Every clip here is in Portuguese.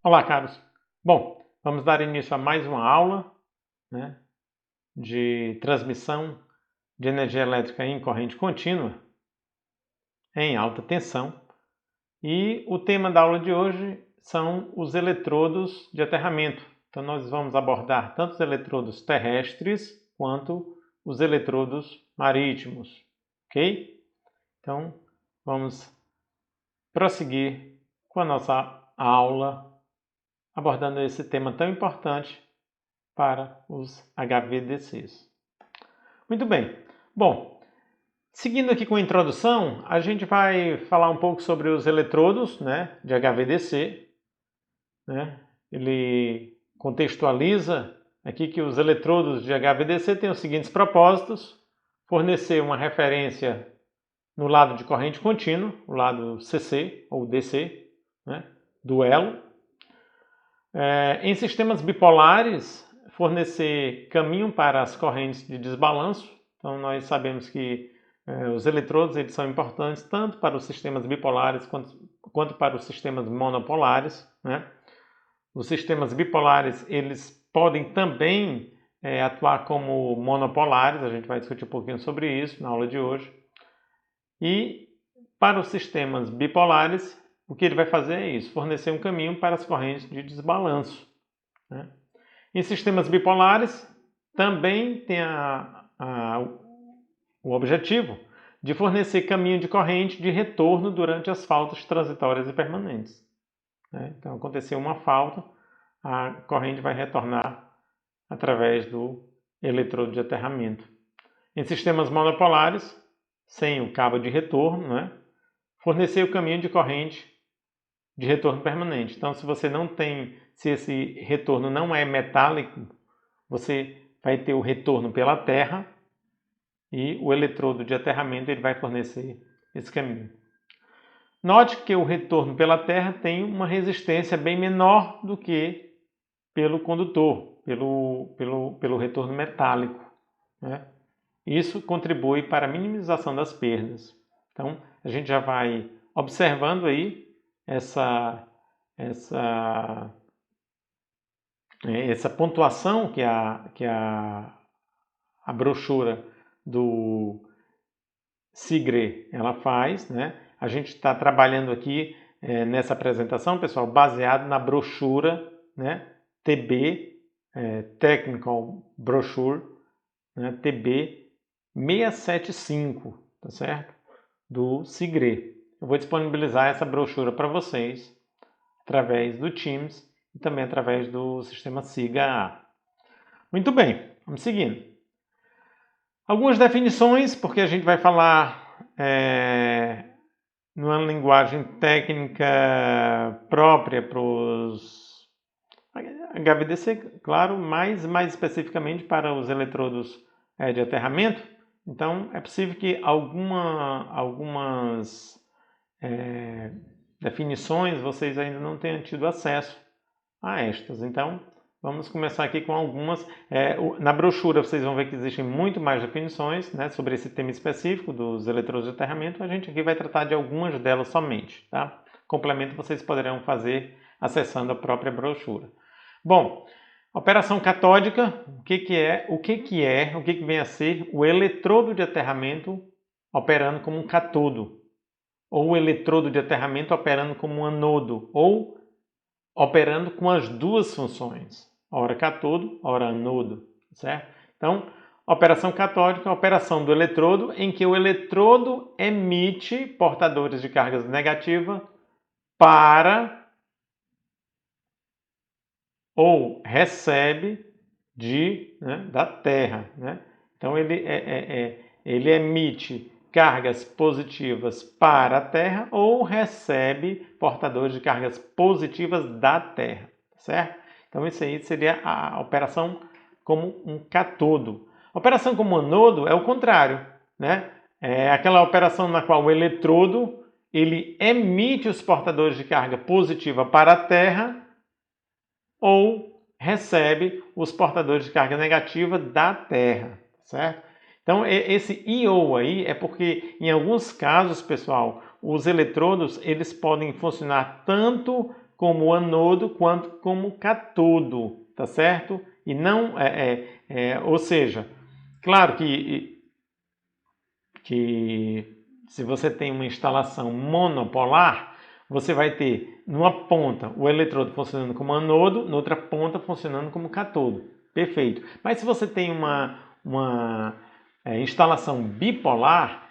Olá, caros. Bom, vamos dar início a mais uma aula, né, de transmissão de energia elétrica em corrente contínua em alta tensão. E o tema da aula de hoje são os eletrodos de aterramento. Então nós vamos abordar tanto os eletrodos terrestres quanto os eletrodos marítimos, ok? Então vamos prosseguir com a nossa aula abordando esse tema tão importante para os HVDCs. Muito bem. Bom, seguindo aqui com a introdução, a gente vai falar um pouco sobre os eletrodos, né, de HVDC. Né? Ele contextualiza aqui que os eletrodos de HVDC têm os seguintes propósitos: fornecer uma referência no lado de corrente contínua, o lado CC ou DC, né, do elo. Em sistemas bipolares, fornecer caminho para as correntes de desbalanço. Então nós sabemos que os eletrodos eles são importantes tanto para os sistemas bipolares quanto para os sistemas monopolares, né? Os sistemas bipolares eles podem também atuar como monopolares, a gente vai discutir um pouquinho sobre isso na aula de hoje. E para os sistemas bipolares, o que ele vai fazer é isso, fornecer um caminho para as correntes de desbalanço, né? Em sistemas bipolares, também tem o objetivo de fornecer caminho de corrente de retorno durante as faltas transitórias e permanentes, né? Então, aconteceu uma falta, a corrente vai retornar através do eletrodo de aterramento. Em sistemas monopolares, sem o cabo de retorno, né? Fornecer o caminho de corrente de retorno permanente. Então, se esse retorno não é metálico, você vai ter o retorno pela terra e o eletrodo de aterramento ele vai fornecer esse caminho. Note que o retorno pela terra tem uma resistência bem menor do que pelo condutor, pelo retorno metálico, né? Isso contribui para a minimização das perdas. Então, a gente já vai observando aí essa pontuação que a brochura do SIGRE ela faz, né? A gente está trabalhando aqui nessa apresentação, pessoal, baseado na brochura, né? TB, Technical Brochure, né? TB 675, tá certo? Do SIGRE. Eu vou disponibilizar essa brochura para vocês através do Teams e também através do sistema SIGA. Muito bem, vamos seguindo. Algumas definições, porque a gente vai falar numa linguagem técnica própria para os HVDC, claro, mas mais especificamente para os eletrodos de aterramento. Então, é possível que algumas definições vocês ainda não tenham tido acesso a estas. Então, vamos começar aqui com algumas. Na brochura vocês vão ver que existem muito mais definições, né, sobre esse tema específico dos eletrodos de aterramento. A gente aqui vai tratar de algumas delas somente, tá? Complemento vocês poderão fazer acessando a própria brochura. Bom, operação catódica, o que vem a ser o eletrodo de aterramento operando como um catodo, ou o eletrodo de aterramento operando como um anodo, ou operando com as duas funções, ora catodo, ora anodo, certo? Então, operação catódica é a operação do eletrodo em que o eletrodo emite portadores de cargas negativa para ou recebe da Terra, né? Então ele emite cargas positivas para a Terra ou recebe portadores de cargas positivas da Terra, certo? Então isso aí seria a operação como um catodo. A operação como anodo é o contrário, né? É aquela operação na qual o eletrodo ele emite os portadores de carga positiva para a Terra ou recebe os portadores de carga negativa da Terra, certo? Então, esse I/O aí é porque, em alguns casos, pessoal, os eletrodos eles podem funcionar tanto como anodo quanto como catodo, tá certo? E não, ou seja, claro que se você tem uma instalação monopolar, você vai ter numa ponta o eletrodo funcionando como anodo, na outra ponta funcionando como catodo. Perfeito. Mas se você tem uma instalação bipolar,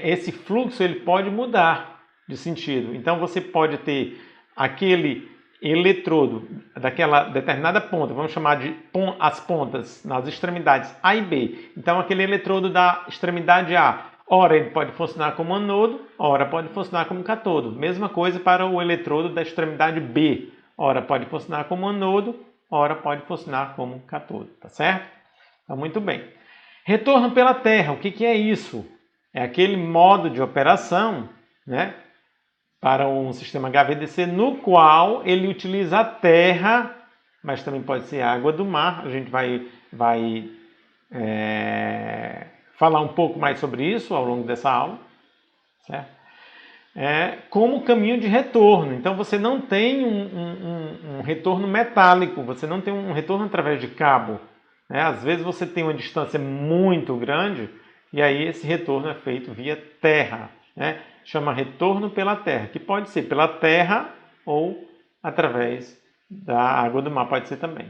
esse fluxo ele pode mudar de sentido. Então você pode ter aquele eletrodo daquela determinada ponta, vamos chamar de as pontas nas extremidades A e B. Então aquele eletrodo da extremidade A, ora ele pode funcionar como anodo, ora pode funcionar como catodo. Mesma coisa para o eletrodo da extremidade B, ora pode funcionar como anodo, ora pode funcionar como catodo, tá certo? Então muito bem. Retorno pela terra, o que é isso? É aquele modo de operação, né, para um sistema HVDC no qual ele utiliza a terra, mas também pode ser água do mar. A gente vai falar um pouco mais sobre isso ao longo dessa aula, certo? Como caminho de retorno. Então você não tem um retorno metálico, você não tem um retorno através de cabo. Né? Às vezes você tem uma distância muito grande e aí esse retorno é feito via terra. Né? Chama retorno pela terra, que pode ser pela terra ou através da água do mar, pode ser também.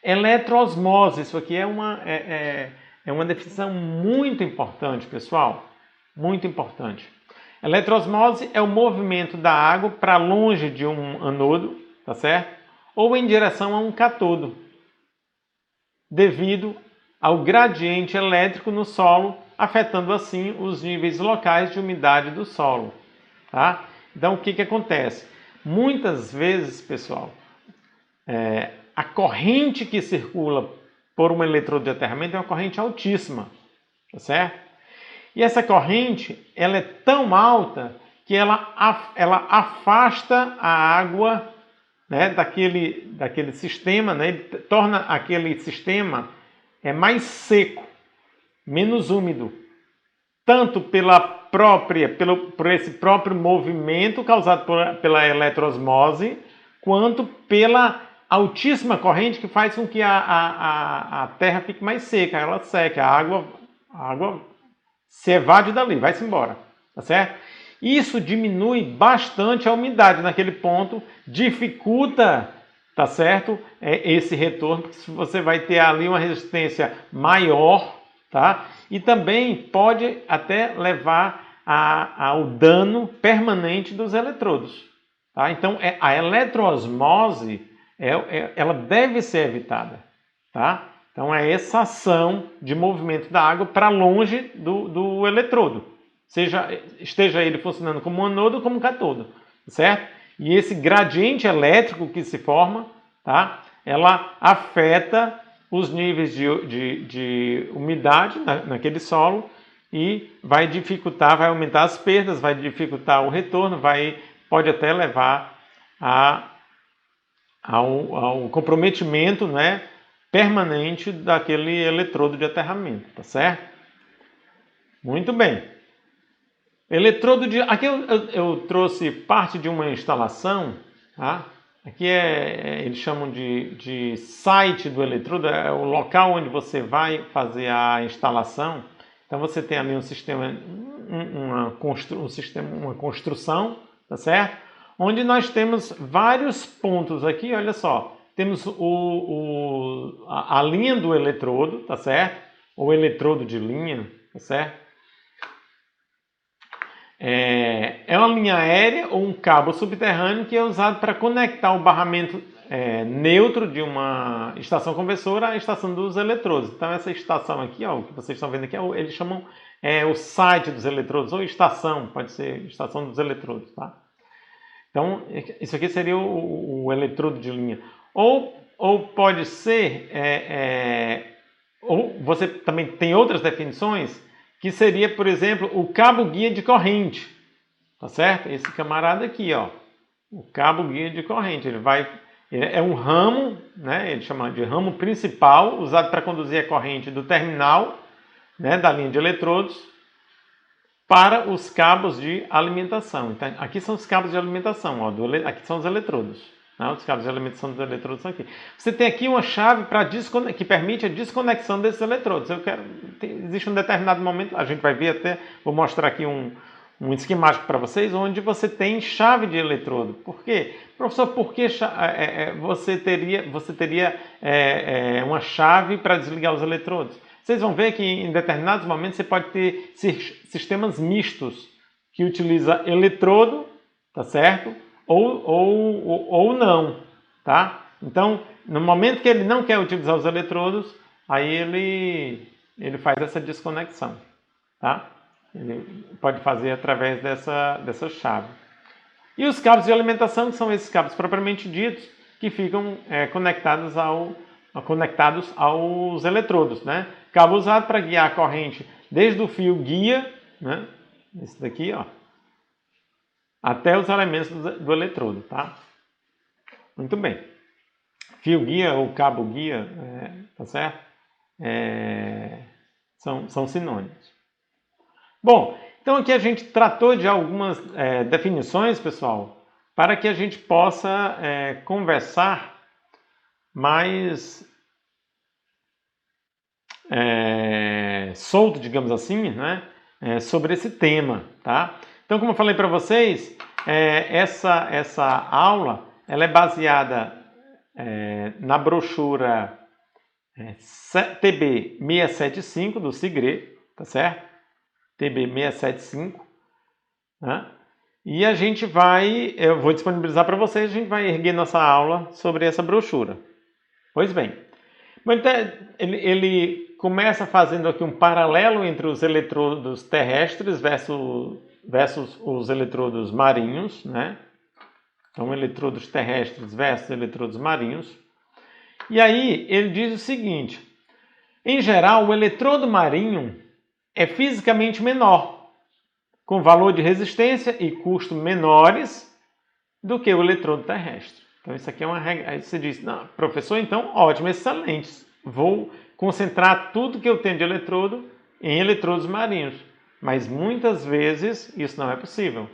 Eletroosmose, isso aqui é uma definição muito importante, pessoal, muito importante. Eletroosmose é o movimento da água para longe de um anodo, tá certo? Ou em direção a um catodo, devido ao gradiente elétrico no solo, afetando assim os níveis locais de umidade do solo. Tá? Então, o que acontece? Muitas vezes, pessoal, a corrente que circula por um eletrodo de aterramento é uma corrente altíssima, tá certo? E essa corrente ela é tão alta que ela afasta a água, né, daquele sistema, né, torna aquele sistema mais seco, menos úmido, tanto por esse próprio movimento causado pela eletroosmose, quanto pela altíssima corrente que faz com que a terra fique mais seca, ela seca, a água se evade dali, vai-se embora, tá certo? Isso diminui bastante a umidade naquele ponto, dificulta, tá certo? Esse retorno, porque você vai ter ali uma resistência maior, tá? E também pode até levar ao dano permanente dos eletrodos, tá? Então, a eletroosmose, ela deve ser evitada, tá? Então, é essa ação de movimento da água para longe do eletrodo. Esteja ele funcionando como um anodo ou como um catodo, certo? E esse gradiente elétrico que se forma, tá? Ela afeta os níveis de umidade naquele solo e vai dificultar, vai aumentar as perdas, vai dificultar o retorno, pode até levar ao comprometimento, né, permanente daquele eletrodo de aterramento, tá certo? Muito bem. Aqui eu trouxe parte de uma instalação, tá? Aqui eles chamam de site do eletrodo, é o local onde você vai fazer a instalação. Então você tem ali um sistema, uma construção, tá certo? Onde nós temos vários pontos aqui, olha só. Temos a linha do eletrodo, tá certo? Ou eletrodo de linha, tá certo? É uma linha aérea ou um cabo subterrâneo que é usado para conectar o barramento neutro de uma estação conversora à estação dos eletrodos. Então essa estação aqui, ó, o que vocês estão vendo aqui, eles chamam o site dos eletrodos, ou estação, pode ser estação dos eletrodos, tá? Então isso aqui seria o eletrodo de linha. Ou pode ser, ou você também tem outras definições, que seria, por exemplo, o cabo guia de corrente, tá certo? Esse camarada aqui, ó, o cabo guia de corrente, ele é um ramo, né? Ele chama de ramo principal, usado para conduzir a corrente do terminal, né, da linha de eletrodos, para os cabos de alimentação. Então, aqui são os cabos de alimentação, ó, aqui são os eletrodos. Né? Os cabos de alimentação dos eletrodos são aqui. Você tem aqui uma chave que permite a desconexão desses eletrodos. Existe um determinado momento, a gente vai ver até, vou mostrar aqui um esquemático para vocês, onde você tem chave de eletrodo. Por quê? Professor, por que você teria uma chave para desligar os eletrodos? Vocês vão ver que em determinados momentos você pode ter sistemas mistos, que utiliza eletrodo, tá certo? Ou não, tá? Então, no momento que ele não quer utilizar os eletrodos, aí ele faz essa desconexão, tá? Ele pode fazer através dessa chave. E os cabos de alimentação, que são esses cabos propriamente ditos, que ficam conectados aos eletrodos, né? Cabo usado para guiar a corrente desde o fio guia, né? Esse daqui, ó, até os elementos do eletrodo, tá? Muito bem. Fio guia ou cabo guia, tá certo? São sinônimos. Bom, então aqui a gente tratou de algumas definições, pessoal, para que a gente possa conversar mais solto, digamos assim, né, sobre esse tema, tá? Então, como eu falei para vocês, essa aula ela é baseada na brochura TB 675 do SIGRE, tá certo? TB 675, né? E eu vou disponibilizar para vocês, a gente vai erguer nossa aula sobre essa brochura. Pois bem, então, ele começa fazendo aqui um paralelo entre os eletrodos terrestres versus os eletrodos marinhos, né? Então, eletrodos terrestres versus eletrodos marinhos. E aí, ele diz o seguinte: em geral, o eletrodo marinho é fisicamente menor, com valor de resistência e custo menores do que o eletrodo terrestre. Então, isso aqui é uma regra. Aí você diz, não, professor, então, ótimo, excelente. Vou concentrar tudo que eu tenho de eletrodo em eletrodos marinhos. Mas muitas vezes isso não é possível.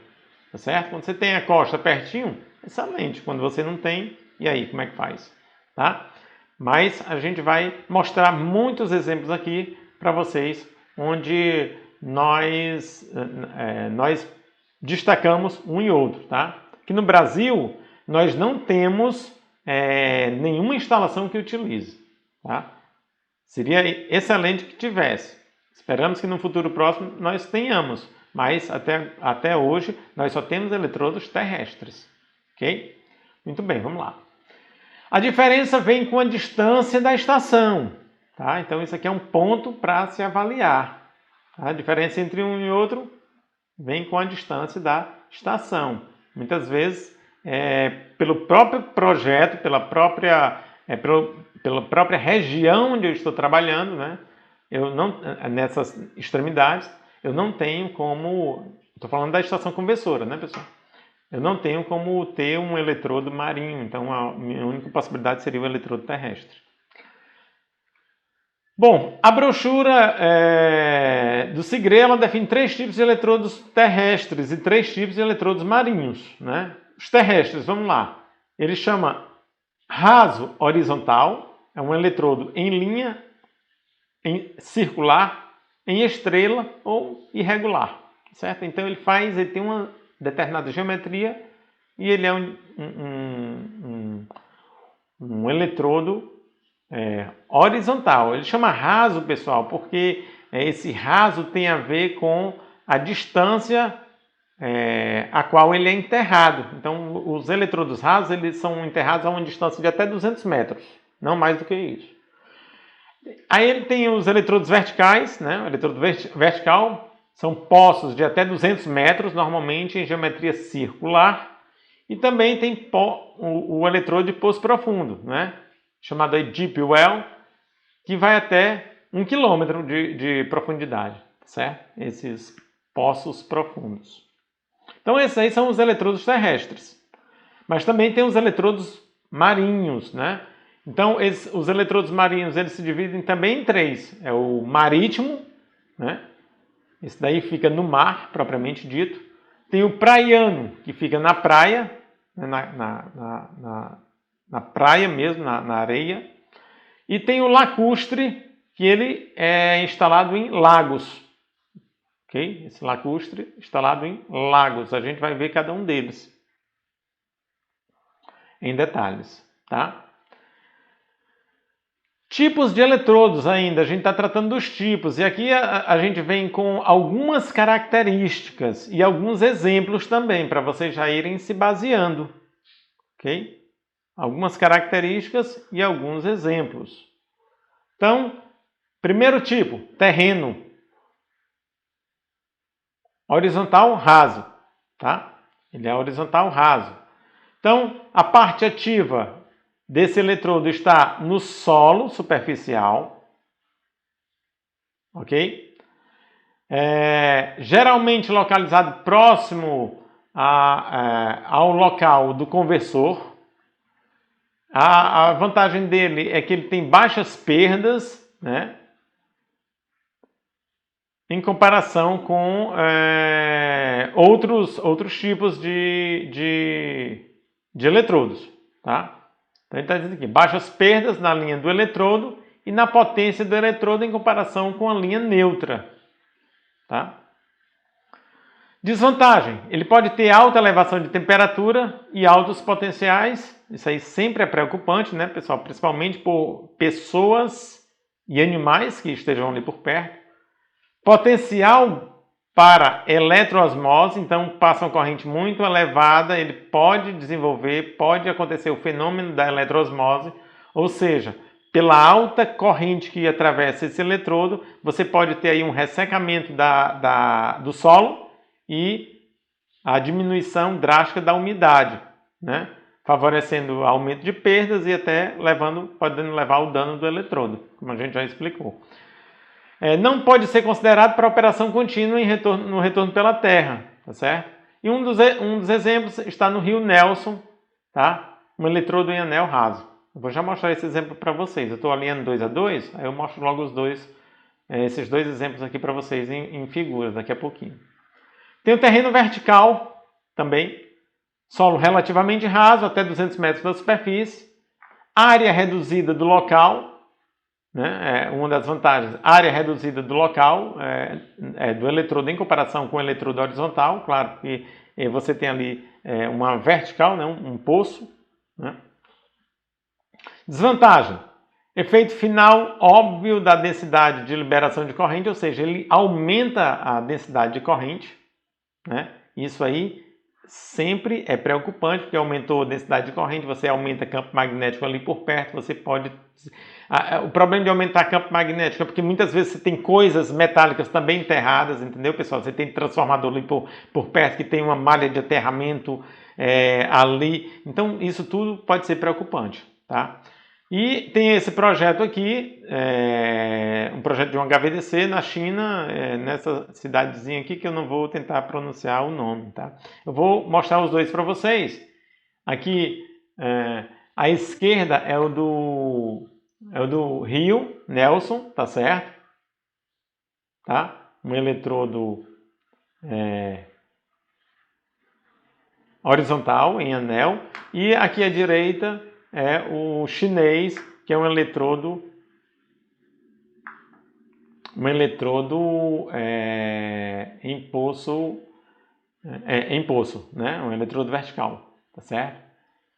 Tá certo? Quando você tem a costa pertinho, excelente. Quando você não tem, e aí, como é que faz? Tá? Mas a gente vai mostrar muitos exemplos aqui para vocês, onde nós destacamos um e outro, tá? Aqui no Brasil, nós não temos nenhuma instalação que utilize, tá? Seria excelente que tivesse. Esperamos que no futuro próximo nós tenhamos, mas até hoje nós só temos eletrodos terrestres, ok? Muito bem, vamos lá. A diferença vem com a distância da estação, tá? Então isso aqui é um ponto para se avaliar. Tá? A diferença entre um e outro vem com a distância da estação. Muitas vezes, pelo próprio projeto, pela própria região onde eu estou trabalhando, né? Nessas extremidades, eu não tenho como... Estou falando da estação conversora, né, pessoal? Eu não tenho como ter um eletrodo marinho, então a minha única possibilidade seria o eletrodo terrestre. Bom, a brochura do SIGRE, ela define 3 tipos de eletrodos terrestres e 3 tipos de eletrodos marinhos, né? Os terrestres, vamos lá. Ele chama raso horizontal, é um eletrodo em linha, em circular, em estrela ou irregular, certo? Então ele tem uma determinada geometria e ele é um eletrodo horizontal. Ele chama raso, pessoal, porque esse raso tem a ver com a distância a qual ele é enterrado. Então, os eletrodos rasos eles são enterrados a uma distância de até 200 metros, não mais do que isso. Aí ele tem os eletrodos verticais, né? O eletrodo vertical são poços de até 200 metros, normalmente em geometria circular. E também tem o eletrodo de poço profundo, né? Chamado aí Deep Well, que vai até 1 km de profundidade, certo? Esses poços profundos. Então esses aí são os eletrodos terrestres. Mas também tem os eletrodos marinhos, né? Então os eletrodos marinhos eles se dividem também em 3. É o marítimo, né? Esse daí fica no mar, propriamente dito. Tem o praiano, que fica na praia, na praia mesmo, na areia. E tem o lacustre, que ele é instalado em lagos. Ok? Esse lacustre instalado em lagos. A gente vai ver cada um deles em detalhes, tá? Tipos de eletrodos ainda, a gente está tratando dos tipos. E aqui a gente vem com algumas características e alguns exemplos também, para vocês já irem se baseando. Ok? Algumas características e alguns exemplos. Então, primeiro tipo, terreno. Horizontal raso, tá? Ele é horizontal raso. Então, a parte ativa desse eletrodo está no solo superficial, ok? Geralmente localizado próximo ao local do conversor. A vantagem dele é que ele tem baixas perdas, né? Em comparação com outros tipos de eletrodos, tá? Então ele está dizendo aqui, baixas perdas na linha do eletrodo e na potência do eletrodo em comparação com a linha neutra, tá? Desvantagem, ele pode ter alta elevação de temperatura e altos potenciais, isso aí sempre é preocupante, né, pessoal? Principalmente por pessoas e animais que estejam ali por perto. Potencial para eletroosmose, então passa uma corrente muito elevada, ele pode desenvolver, pode acontecer o fenômeno da eletroosmose, ou seja, pela alta corrente que atravessa esse eletrodo, você pode ter aí um ressecamento do solo e a diminuição drástica da umidade, né? Favorecendo o aumento de perdas e até podendo levar ao dano do eletrodo, como a gente já explicou. Não pode ser considerado para operação contínua no retorno pela Terra, tá certo? E um dos exemplos está no Rio Nelson, tá? Um eletrodo em anel raso. Eu vou já mostrar esse exemplo para vocês. Eu estou alinhando 2 a 2, aí eu mostro logo esses dois exemplos aqui para vocês em figuras daqui a pouquinho. Tem o terreno vertical também, solo relativamente raso, até 200 metros da superfície, área reduzida do local, né? Uma das vantagens, área reduzida do local, do eletrodo em comparação com o eletrodo horizontal. Claro que você tem ali uma vertical, né? um poço. Né? Desvantagem, efeito final óbvio da densidade de liberação de corrente, ou seja, ele aumenta a densidade de corrente. Né? Isso aí sempre é preocupante, porque aumentou a densidade de corrente, você aumenta campo magnético ali por perto, você pode... O problema de aumentar campo magnético é porque muitas vezes você tem coisas metálicas também enterradas, entendeu, pessoal? Você tem transformador ali por perto que tem uma malha de aterramento ali. Então, isso tudo pode ser preocupante, tá? E tem esse projeto aqui, um projeto de um HVDC na China, nessa cidadezinha aqui que eu não vou tentar pronunciar o nome, tá? Eu vou mostrar os dois para vocês. Aqui, à esquerda é o do Rio Nelson, tá certo? Tá? Um eletrodo horizontal, em anel. E aqui à direita é o chinês, que é um eletrodo em poço, né? Um eletrodo vertical, tá certo?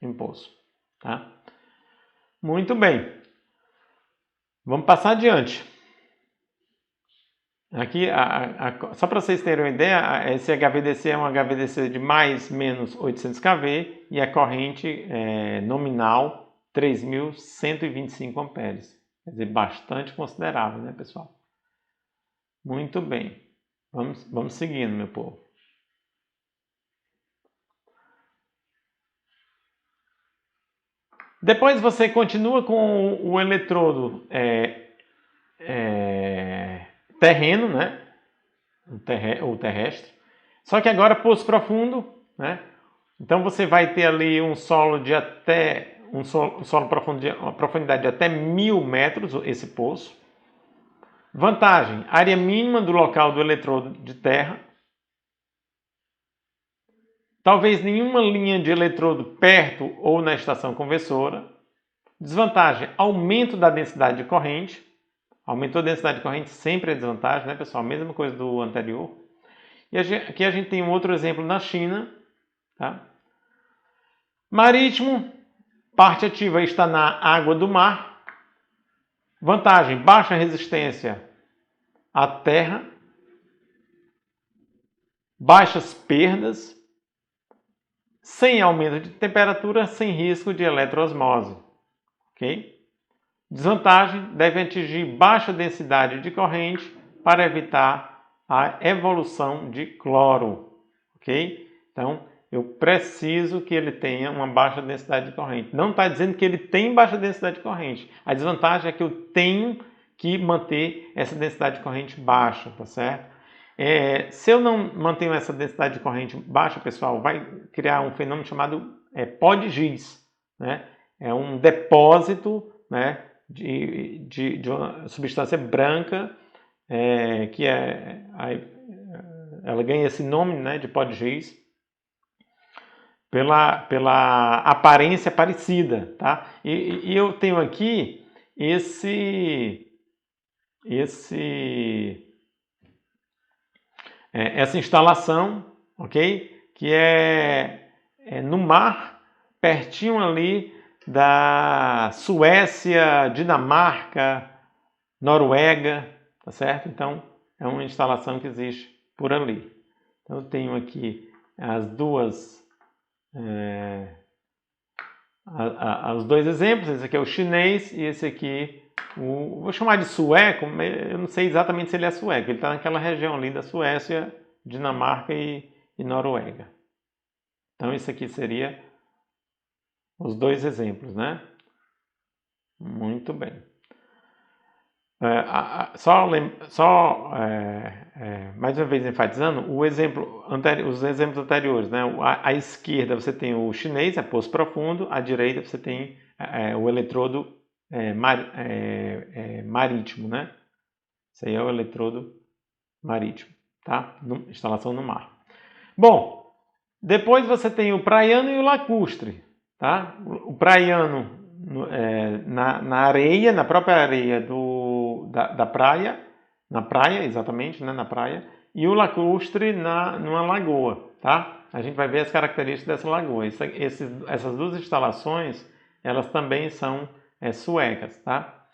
Em poço, tá? Muito bem. Vamos passar adiante. Aqui, só para vocês terem uma ideia, esse HVDC é um HVDC de mais menos 800 kV e a corrente nominal 3.125 amperes. Quer dizer, bastante considerável, né, pessoal? Muito bem. Vamos seguindo, meu povo. Depois você continua com o eletrodo terreno, né? O terrestre. Só que agora poço profundo, né? Então você vai ter ali um solo de até uma profundidade de até 1.000 metros, esse poço. Vantagem, área mínima do local do eletrodo de terra. Talvez nenhuma linha de eletrodo perto ou na estação conversora. Desvantagem, aumento da densidade de corrente. Aumentou a densidade de corrente sempre é desvantagem, né, pessoal? Mesma coisa do anterior. E aqui a gente tem um outro exemplo na China. Tá? Marítimo, parte ativa está na água do mar. Vantagem, baixa resistência à terra. Baixas perdas. Sem aumento de temperatura, sem risco de eletroosmose. Ok? Desvantagem, deve atingir baixa densidade de corrente para evitar a evolução de cloro. Ok? Então, eu preciso que ele tenha uma baixa densidade de corrente. Não está dizendo que ele tem baixa densidade de corrente. A desvantagem é que eu tenho que manter essa densidade de corrente baixa, tá certo? Se eu não mantenho essa densidade de corrente baixa, pessoal, vai criar um fenômeno chamado pó de giz, né? É um depósito, né, de uma substância branca, ela ganha esse nome, né, de pó de giz pela aparência parecida, tá? E eu tenho aqui essa instalação, ok? Que é no mar, pertinho ali da Suécia, Dinamarca, Noruega, tá certo? Então, é uma instalação que existe por ali. Então, eu tenho aqui os dois exemplos. Esse aqui é o chinês e esse aqui vou chamar de sueco. Eu não sei exatamente se ele é sueco. Ele está naquela região ali da Suécia, Dinamarca e Noruega. Então, isso aqui seria os dois exemplos, né? Muito bem. Mais uma vez enfatizando, os exemplos anteriores, né? À esquerda você tem o chinês, é poço profundo, à direita você tem o eletrodo marítimo, né? Isso aí é o eletrodo marítimo, tá? Instalação no mar. Bom, depois você tem o praiano e o lacustre, tá? O praiano na areia, na própria areia da praia, na praia, exatamente, né? Na praia, e o lacustre numa lagoa, tá? A gente vai ver as características dessa lagoa. Essas duas instalações, elas também são suecas, tá?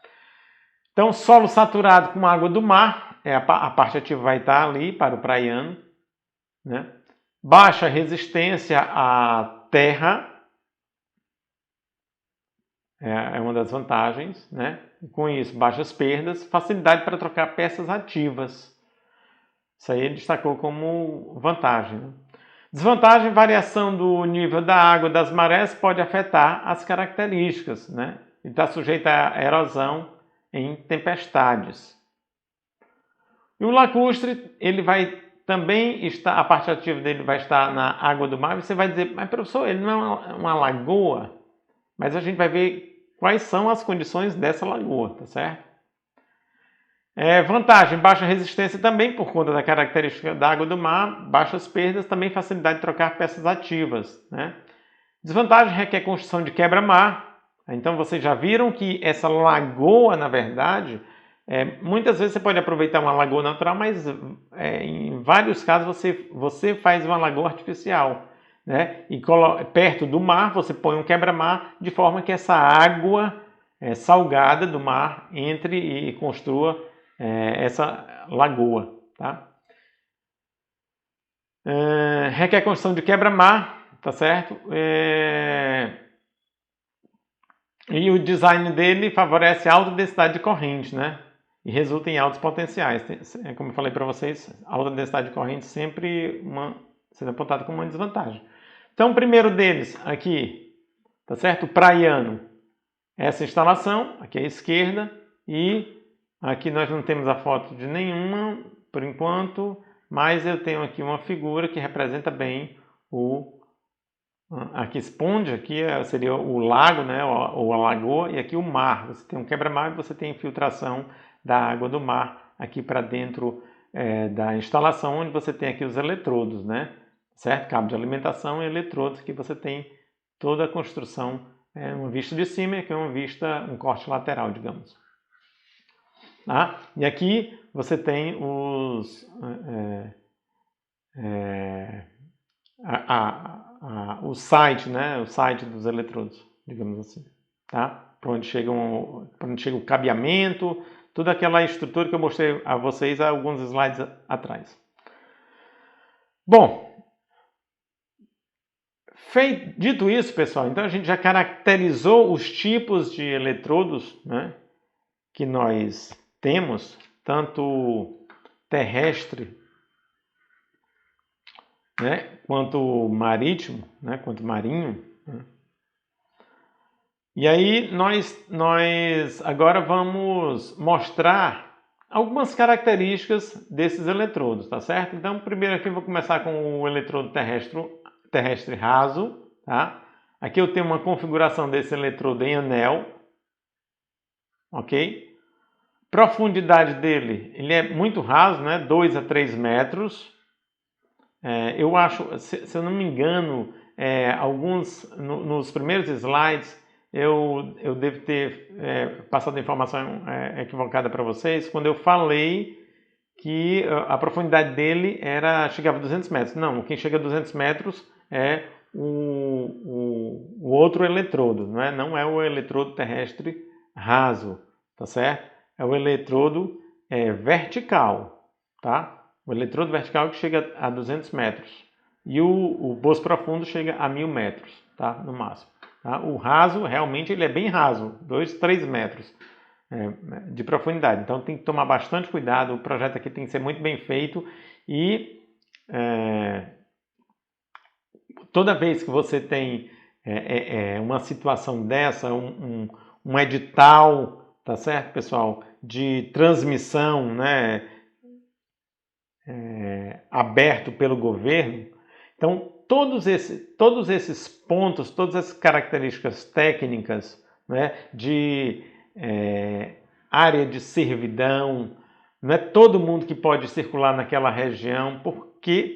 Então, solo saturado com água do mar, a parte ativa vai estar ali para o praiano, né? Baixa resistência à terra, é uma das vantagens, né? Com isso, baixas perdas, facilidade para trocar peças ativas. Isso aí ele destacou como vantagem, né? Desvantagem, variação do nível da água das marés pode afetar as características, né? E está sujeito à erosão em tempestades. E o lacustre, ele vai também estar, a parte ativa dele vai estar na água do mar. Você vai dizer, mas professor, ele não é uma lagoa? Mas a gente vai ver quais são as condições dessa lagoa, tá certo? Vantagem, baixa resistência também por conta da característica da água do mar, baixas perdas, também facilidade de trocar peças ativas, né? Desvantagem, requer construção de quebra-mar. Então vocês já viram que essa lagoa, na verdade, muitas vezes você pode aproveitar uma lagoa natural, mas em vários casos você faz uma lagoa artificial, né? E perto do mar você põe um quebra-mar de forma que essa água salgada do mar entre e construa essa lagoa, tá? Requer construção de quebra-mar, tá certo? E o design dele favorece a alta densidade de corrente, né? E resulta em altos potenciais. Como eu falei para vocês, alta densidade de corrente sempre sendo apontada como uma desvantagem. Então, o primeiro deles aqui, tá certo? O praiano. Essa instalação, aqui à esquerda, e aqui nós não temos a foto de nenhuma, por enquanto, mas eu tenho aqui uma figura que representa bem aqui esponja, aqui seria o lago, né, ou a lagoa, e aqui o mar. Você tem um quebra-mar e você tem infiltração da água do mar aqui para dentro da instalação, onde você tem aqui os eletrodos, né? Certo? Cabo de alimentação e eletrodos, que você tem toda a construção, uma vista de cima e aqui um corte lateral, digamos. Tá? E aqui você tem o site, né? O site dos eletrodos, digamos assim. Tá? Para onde chega o cabeamento, toda aquela estrutura que eu mostrei a vocês há alguns slides atrás. Bom, dito isso, pessoal, então a gente já caracterizou os tipos de eletrodos, né, que nós temos, tanto terrestre, né, quanto marítimo, né, quanto marinho. Né. E aí nós agora vamos mostrar algumas características desses eletrodos, tá certo? Então, primeiro aqui eu vou começar com o eletrodo terrestre raso, tá? Aqui eu tenho uma configuração desse eletrodo em anel, ok? Profundidade dele, ele é muito raso, né? 2 a 3 metros. Eu acho, se eu não me engano, nos primeiros slides, eu devo ter passado a informação equivocada para vocês, quando eu falei que a profundidade dele chegava a 200 metros. Não, quem chega a 200 metros é o outro eletrodo, não é o eletrodo terrestre raso, tá certo? É o eletrodo vertical, tá? O eletrodo vertical que chega a 200 metros. E o bolso profundo chega a 1000 metros, tá? No máximo. Tá? O raso, realmente, ele é bem raso, 2, 3 metros de profundidade. Então tem que tomar bastante cuidado, o projeto aqui tem que ser muito bem feito e toda vez que você tem uma situação dessa, um edital, tá certo, pessoal, de transmissão, né, aberto pelo governo, então todos esses pontos, todas essas características técnicas, né, de área de servidão, não é todo mundo que pode circular naquela região, porque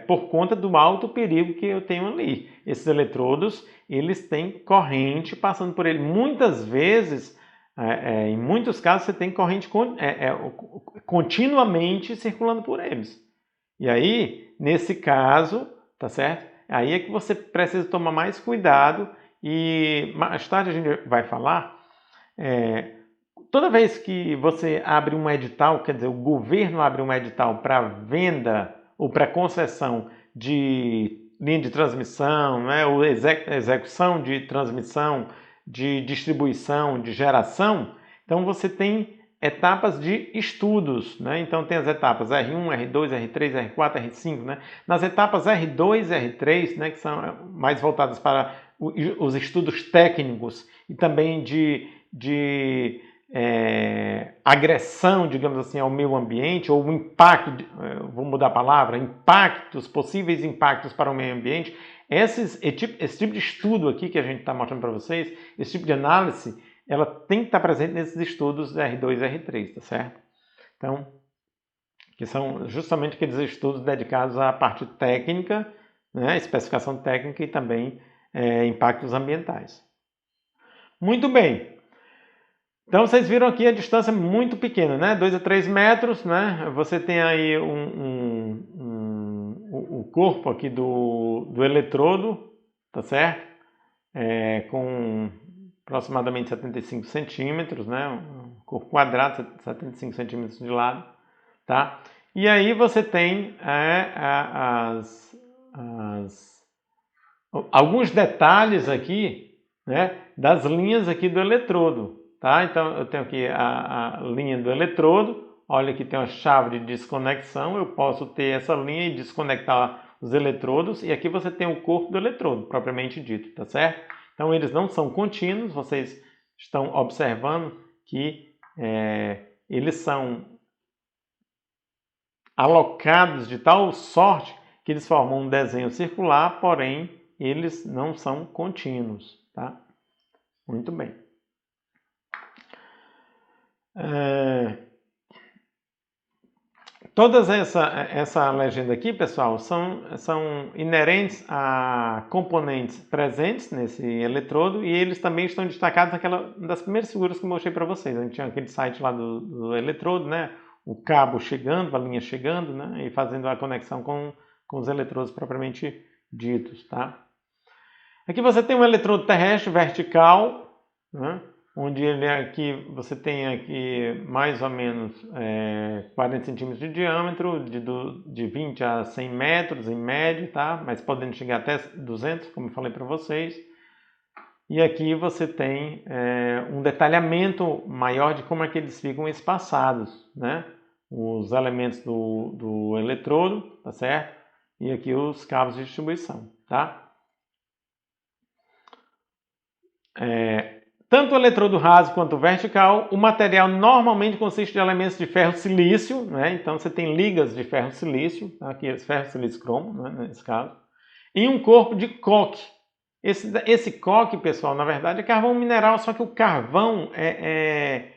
por conta do alto perigo que eu tenho ali. Esses eletrodos, eles têm corrente passando por ele. Muitas vezes, em muitos casos, você tem corrente continuamente circulando por eles. E aí, nesse caso, tá certo? Aí é que você precisa tomar mais cuidado e mais tarde a gente vai falar. Toda vez que você abre um edital, quer dizer, o governo abre um edital para venda ou para concessão de linha de transmissão, né, ou execução de transmissão, de distribuição, de geração, então você tem etapas de estudos, né? Então tem as etapas R1, R2, R3, R4, R5, né? Nas etapas R2 e R3, né, que são mais voltadas para os estudos técnicos e também de agressão, digamos assim, ao meio ambiente, ou o impacto, vou mudar a palavra, possíveis impactos para o meio ambiente, esse tipo de estudo aqui que a gente está mostrando para vocês, esse tipo de análise, ela tem que estar presente nesses estudos R2 e R3, tá certo? Então, que são justamente aqueles estudos dedicados à parte técnica, né, especificação técnica e também impactos ambientais. Muito bem. Então, vocês viram aqui a distância muito pequena, né? 2 a 3 metros, né? Você tem aí o corpo aqui do eletrodo, tá certo? Com aproximadamente 75 centímetros, né? Um corpo quadrado, 75 centímetros de lado, tá? E aí você tem alguns detalhes aqui, né? Das linhas aqui do eletrodo. Tá? Então eu tenho aqui a linha do eletrodo, olha que tem uma chave de desconexão, eu posso ter essa linha e desconectar os eletrodos, e aqui você tem o corpo do eletrodo, propriamente dito, tá certo? Então eles não são contínuos, vocês estão observando que eles são alocados de tal sorte que eles formam um desenho circular, porém eles não são contínuos, tá? Muito bem. Todas essa legenda aqui, pessoal, são inerentes a componentes presentes nesse eletrodo e eles também estão destacados naquela das primeiras figuras que eu mostrei para vocês. A gente tinha aquele site lá do eletrodo, né? O cabo chegando, a linha chegando, né? E fazendo a conexão com os eletrodos propriamente ditos, tá? Aqui você tem um eletrodo terrestre vertical, né? Onde aqui você tem aqui mais ou menos 40 centímetros de diâmetro, de 20 a 100 metros em média, tá? Mas podendo chegar até 200, como eu falei para vocês. E aqui você tem um detalhamento maior de como é que eles ficam espaçados, né? Os elementos do eletrodo, tá certo? E aqui os cabos de distribuição, tá? Tanto o eletrodo raso quanto o vertical, o material normalmente consiste de elementos de ferro-silício, né? Então você tem ligas de ferro-silício, aqui ferro-silício cromo, né? Nesse caso, e um corpo de coque. Esse coque, pessoal, na verdade é carvão mineral, só que o carvão é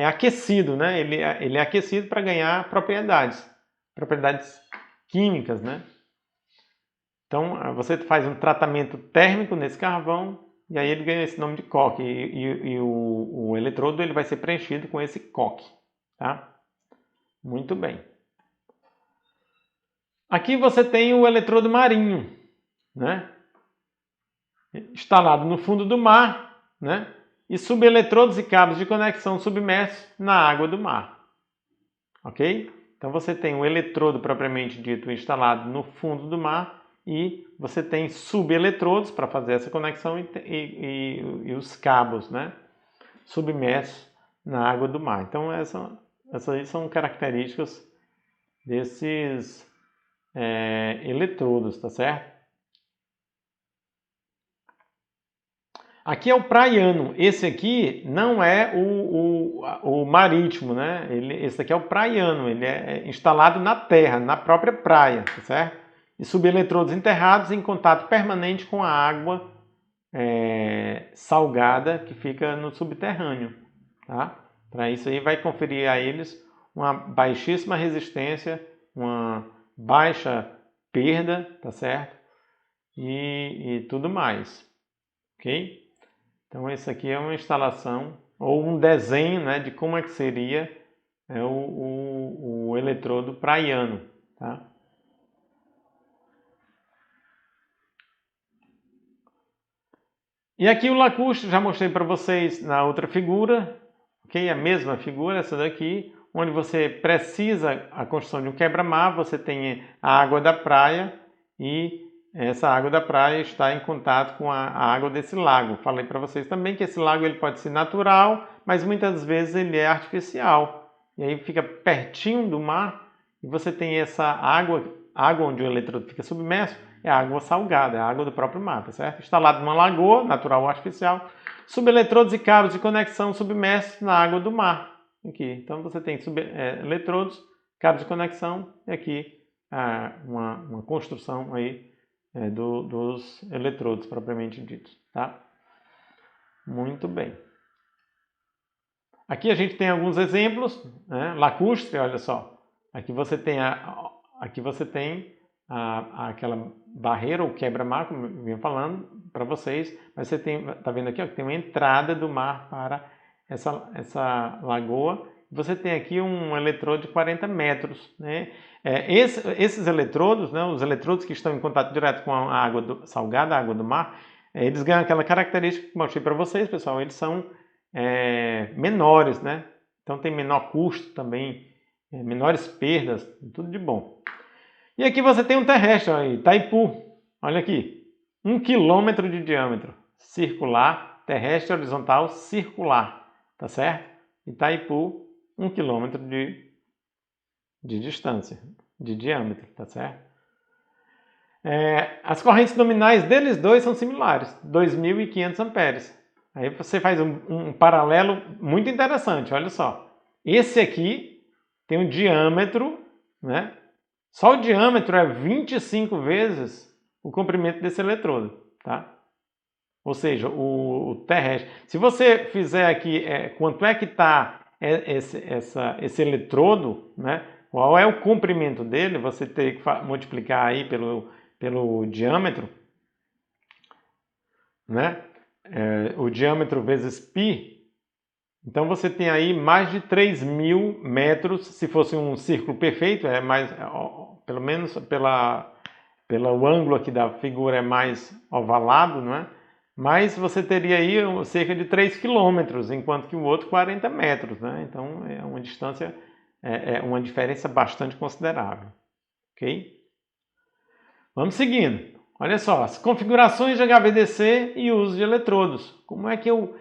aquecido, né? Ele é aquecido para ganhar propriedades químicas, né? Então você faz um tratamento térmico nesse carvão, e aí ele ganha esse nome de coque, e o eletrodo ele vai ser preenchido com esse coque, tá? Muito bem. Aqui você tem o eletrodo marinho, né? Instalado no fundo do mar, né? E subeletrodos e cabos de conexão submersos na água do mar, ok? Então você tem o eletrodo propriamente dito instalado no fundo do mar, e você tem subeletrodos para fazer essa conexão e os cabos, né, submersos na água do mar. Então essas aí são características desses eletrodos, tá certo? Aqui é o praiano. Esse aqui não é o marítimo, né? Esse aqui é o praiano. Ele é instalado na terra, na própria praia, tá certo? E subeletrodos enterrados em contato permanente com a água salgada que fica no subterrâneo, tá? Para isso aí vai conferir a eles uma baixíssima resistência, uma baixa perda, tá certo? E tudo mais, ok? Então esse aqui é uma instalação ou um desenho, né, de como é que seria o eletrodo praiano, tá? E aqui o lacustre, já mostrei para vocês na outra figura, ok? A mesma figura, essa daqui, onde você precisa a construção de um quebra-mar, você tem a água da praia e essa água da praia está em contato com a água desse lago. Falei para vocês também que esse lago ele pode ser natural, mas muitas vezes ele é artificial. E aí fica pertinho do mar e você tem essa água onde o eletrodo fica submerso, é água salgada, é a água do próprio mar, tá certo? Instalado numa lagoa, natural ou artificial, subeletrodos e cabos de conexão submersos na água do mar. Aqui. Então você tem eletrodos, cabos de conexão e aqui uma construção aí dos eletrodos propriamente ditos, tá? Muito bem. Aqui a gente tem alguns exemplos, né? Lacustre, olha só. Aqui você tem aquela barreira ou quebra-mar, como eu vinha falando para vocês, mas você tá vendo aqui, ó, que tem uma entrada do mar para essa lagoa. Você tem aqui um eletrodo de 40 metros, né? Esses eletrodos, né, os eletrodos que estão em contato direto com a água salgada, a água do mar, eles ganham aquela característica que eu mostrei para vocês, pessoal, eles são menores, né? Então tem menor custo também, menores perdas, tudo de bom. E aqui você tem um terrestre, aí, Itaipu, olha aqui, 1 km de diâmetro, circular, terrestre horizontal circular, tá certo? Itaipu, 1 km de distância, de diâmetro, tá certo? As correntes nominais deles dois são similares, 2.500 amperes. Aí você faz um paralelo muito interessante, olha só. Esse aqui tem um diâmetro, né? Só o diâmetro é 25 vezes o comprimento desse eletrodo, tá? Ou seja, o terrestre. Se você fizer aqui quanto é que está esse eletrodo, né, Qual é o comprimento dele? Você teria que multiplicar aí pelo diâmetro, né? O diâmetro vezes π. Então você tem aí mais de 3.000 metros, se fosse um círculo perfeito, pelo menos pelo ângulo aqui da figura é mais ovalado, não é? Mas você teria aí cerca de 3 quilômetros, enquanto que o outro 40 metros, né? Então é uma distância, é uma diferença bastante considerável, ok? Vamos seguindo. Olha só, as configurações de HVDC e uso de eletrodos. Como é que eu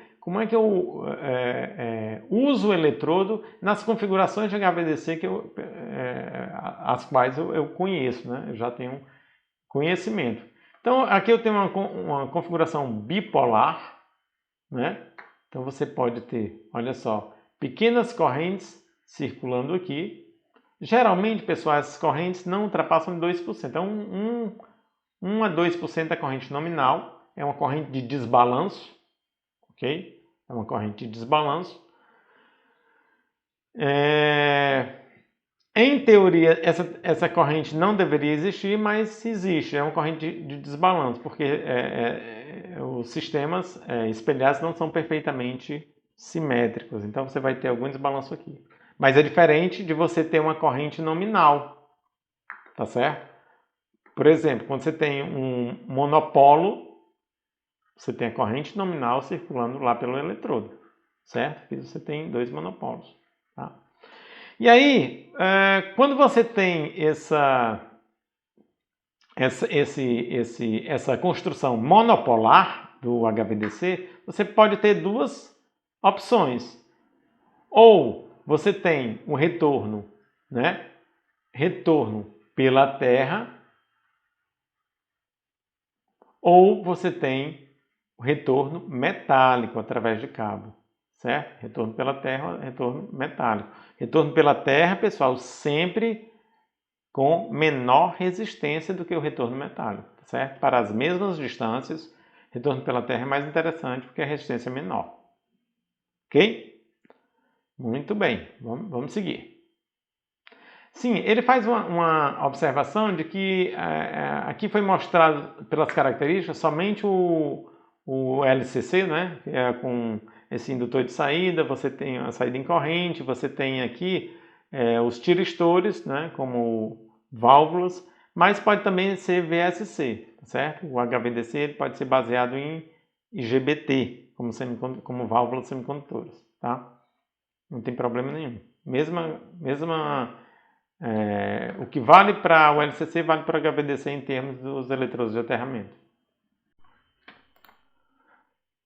uso o eletrodo nas configurações de HVDC as quais eu conheço, né? Eu já tenho conhecimento. Então, aqui eu tenho uma configuração bipolar, né? Então, você pode ter, olha só, pequenas correntes circulando aqui. Geralmente, pessoal, essas correntes não ultrapassam 2%. Então, 1 a 2% da corrente nominal é uma corrente de desbalanço, ok? É uma corrente de desbalanço. Em teoria, essa corrente não deveria existir, mas existe. É uma corrente de desbalanço, porque os sistemas espelhados não são perfeitamente simétricos. Então, você vai ter algum desbalanço aqui. Mas é diferente de você ter uma corrente nominal, tá certo? Por exemplo, quando você tem um monopolo, você tem a corrente nominal circulando lá pelo eletrodo, certo? Aqui você tem 2 monopolos, tá? E aí, quando você tem essa construção monopolar do HVDC, você pode ter duas opções. Ou você tem um retorno, né? Retorno pela Terra, ou você tem o retorno metálico através de cabo, certo? Retorno pela Terra, retorno metálico. Retorno pela Terra, pessoal, sempre com menor resistência do que o retorno metálico, certo? Para as mesmas distâncias, retorno pela Terra é mais interessante porque a resistência é menor. Ok? Muito bem, vamos seguir. Sim, ele faz uma observação de que aqui foi mostrado pelas características somente o LCC, né? Que é com esse indutor de saída, você tem a saída em corrente, você tem aqui os tiristores, né? Como válvulas, mas pode também ser VSC, certo? O HVDC ele pode ser baseado em IGBT, como válvulas semicondutoras, tá? Não tem problema nenhum. O que vale para o LCC vale para o HVDC em termos dos eletrodos de aterramento.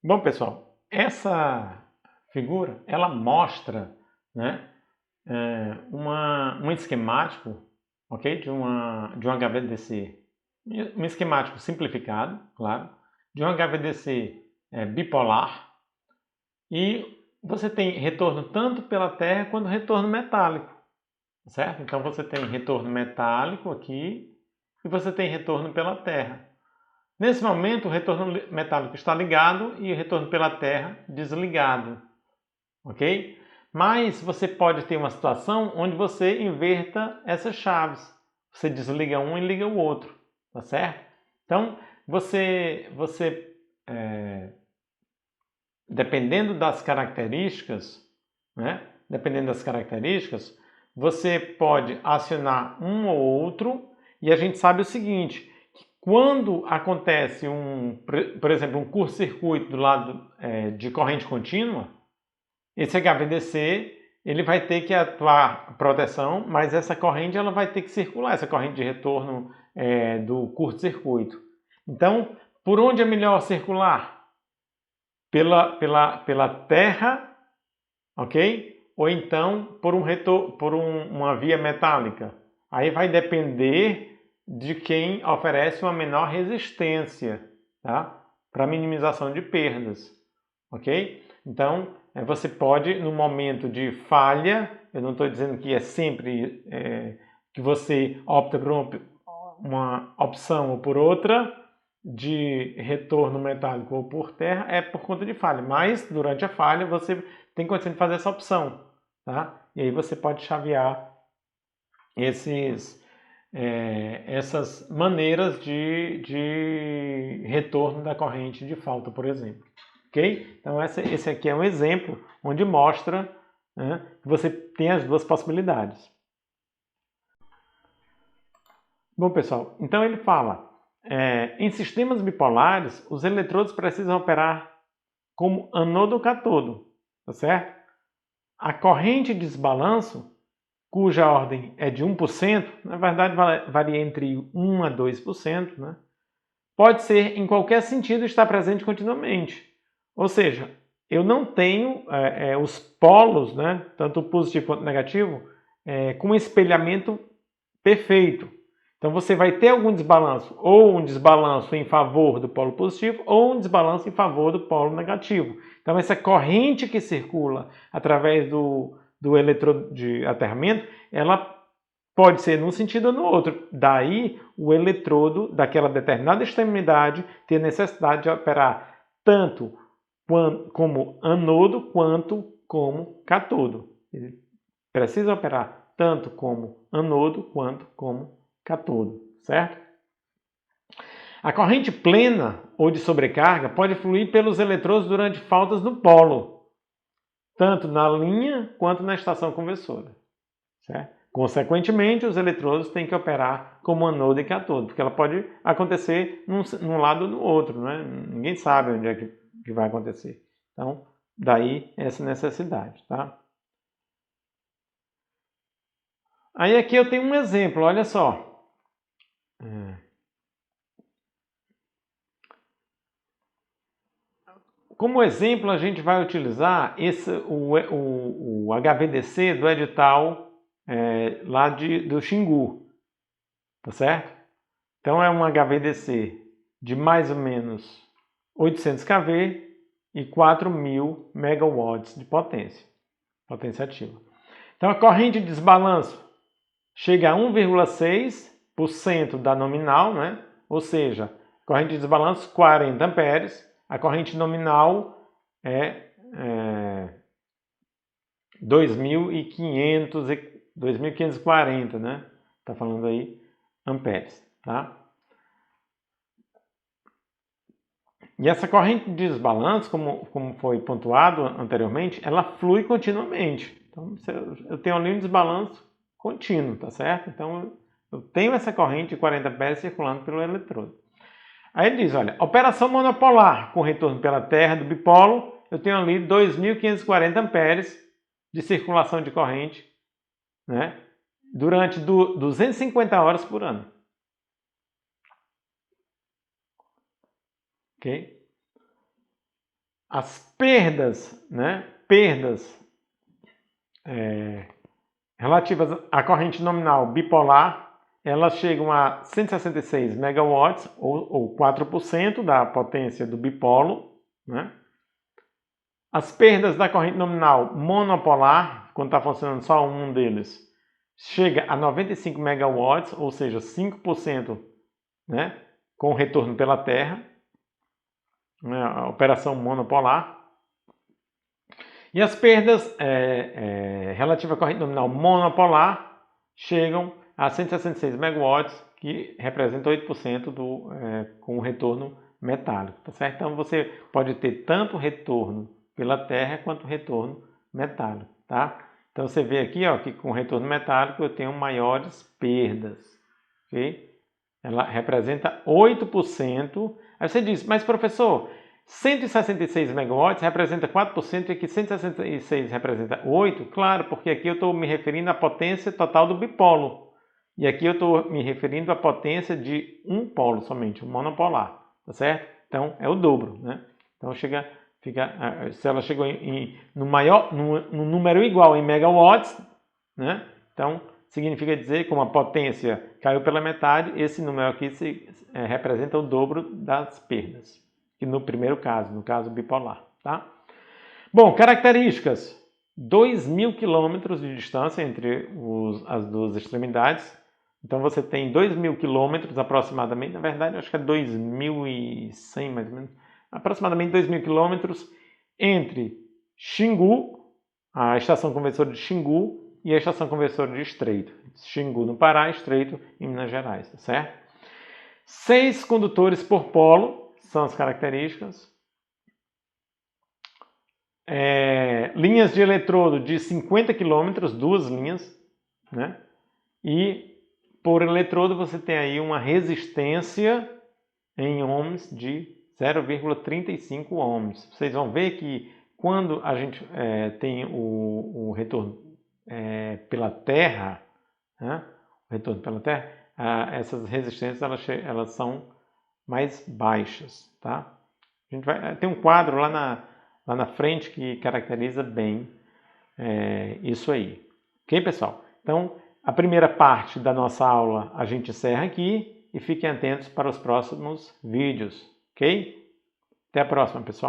Bom, pessoal, essa figura ela mostra, né, um esquemático, ok, de um HVDC, um esquemático simplificado, claro, de um HVDC bipolar, e você tem retorno tanto pela Terra quanto retorno metálico. Certo? Então você tem retorno metálico aqui e você tem retorno pela Terra. Nesse momento o retorno metálico está ligado e o retorno pela Terra desligado, ok? Mas você pode ter uma situação onde você inverta essas chaves. Você desliga um e liga o outro, tá certo? Então dependendo das características, né? Dependendo das características, você pode acionar um ou outro, e a gente sabe o seguinte, que quando acontece por exemplo, um curto-circuito do lado de corrente contínua, esse HVDC ele vai ter que atuar proteção, mas essa corrente ela vai ter que circular, essa corrente de retorno do curto-circuito. Então, por onde é melhor circular? Pela Terra, ok? Ou então por uma via metálica. Aí vai depender de quem oferece uma menor resistência, tá? Para minimização de perdas, ok? Então, você pode, no momento de falha, eu não estou dizendo que é sempre que você opta por uma opção ou por outra, de retorno metálico ou por terra, é por conta de falha. Mas, durante a falha, você tem condição de fazer essa opção, tá? E aí você pode chavear essas maneiras de retorno da corrente de falta, por exemplo. Ok? Então esse aqui é um exemplo onde mostra, né, que você tem as duas possibilidades. Bom, pessoal, então ele fala, em sistemas bipolares, os eletrodos precisam operar como anodo ou catodo, tá certo? A corrente de desbalanço, cuja ordem é de 1%, na verdade varia entre 1 a 2%, né? Pode ser em qualquer sentido estar presente continuamente. Ou seja, eu não tenho os polos, né, tanto positivo quanto negativo, com espelhamento perfeito. Então você vai ter algum desbalanço, ou um desbalanço em favor do polo positivo, ou um desbalanço em favor do polo negativo. Então essa corrente que circula através do eletrodo de aterramento, ela pode ser num sentido ou no outro. Daí o eletrodo daquela determinada extremidade ter necessidade de operar tanto como anodo quanto como catodo. Ele precisa operar tanto como anodo quanto como catodo, certo? A corrente plena ou de sobrecarga pode fluir pelos eletrodos durante faltas no polo, tanto na linha quanto na estação conversora, certo? Consequentemente, os eletrodos têm que operar como anodo e catodo, porque ela pode acontecer num lado ou no outro, né? Ninguém sabe onde é que vai acontecer. Então, daí essa necessidade, tá? Aí aqui eu tenho um exemplo, olha só. Como exemplo, a gente vai utilizar o HVDC do edital lá do Xingu, tá certo? Então é um HVDC de mais ou menos 800 kV e 4.000 megawatts de potência ativa. Então a corrente de desbalanço chega a 1,6% da nominal, né? Ou seja, corrente de desbalanço 40 amperes, a corrente nominal é 2.540, né? Tá falando aí amperes, tá? E essa corrente de desbalanço, como foi pontuado anteriormente, ela flui continuamente. Então, eu tenho ali um desbalanço contínuo, tá certo? Então, eu tenho essa corrente de 40 amperes circulando pelo eletrodo. Aí ele diz, olha, operação monopolar com retorno pela Terra do bipolo, eu tenho ali 2.540 amperes de circulação de corrente, né, durante 250 horas por ano. Ok? As perdas, né, relativas à corrente nominal bipolar, elas chegam a 166 megawatts, ou 4% da potência do bipolo, né? As perdas da corrente nominal monopolar, quando está funcionando só um deles, chega a 95 megawatts, ou seja, 5%, né, com retorno pela Terra, né, a operação monopolar. E as perdas relativas à corrente nominal monopolar chegam a 166 megawatts, que representa 8% com o retorno metálico, tá certo? Então você pode ter tanto retorno pela Terra quanto retorno metálico, tá? Então você vê aqui, ó, que com retorno metálico eu tenho maiores perdas, ok? Ela representa 8%. Aí você diz, mas professor, 166 megawatts representa 4% e aqui 166 representa 8%? Claro, porque aqui eu estou me referindo à potência total do bipolo. E aqui eu estou me referindo à potência de um polo somente, um monopolar, tá certo? Então é o dobro, né? Então se ela chegou no número igual em megawatts, né? Então significa dizer que como a potência caiu pela metade, esse número aqui representa o dobro das perdas, que no primeiro caso, no caso bipolar, tá? Bom, características: 2.000 km de distância entre as duas extremidades. Então você tem 2.000 km aproximadamente, na verdade acho que é 2.100 mais ou menos, aproximadamente 2.000 km entre Xingu, a estação conversora de Xingu, e a estação conversora de Estreito. Xingu no Pará, Estreito em Minas Gerais, tá certo? 6 condutores por polo são as características. Linhas de eletrodo de 50 km, 2 linhas, né? E por eletrodo você tem aí uma resistência em ohms de 0,35 ohms. Vocês vão ver que quando a gente tem o retorno pela Terra, né? O retorno pela Terra, essas resistências elas são mais baixas, tá? A gente tem um quadro lá na frente que caracteriza bem isso aí. Ok, pessoal? Então, a primeira parte da nossa aula a gente encerra aqui e fiquem atentos para os próximos vídeos, ok? Até a próxima, pessoal!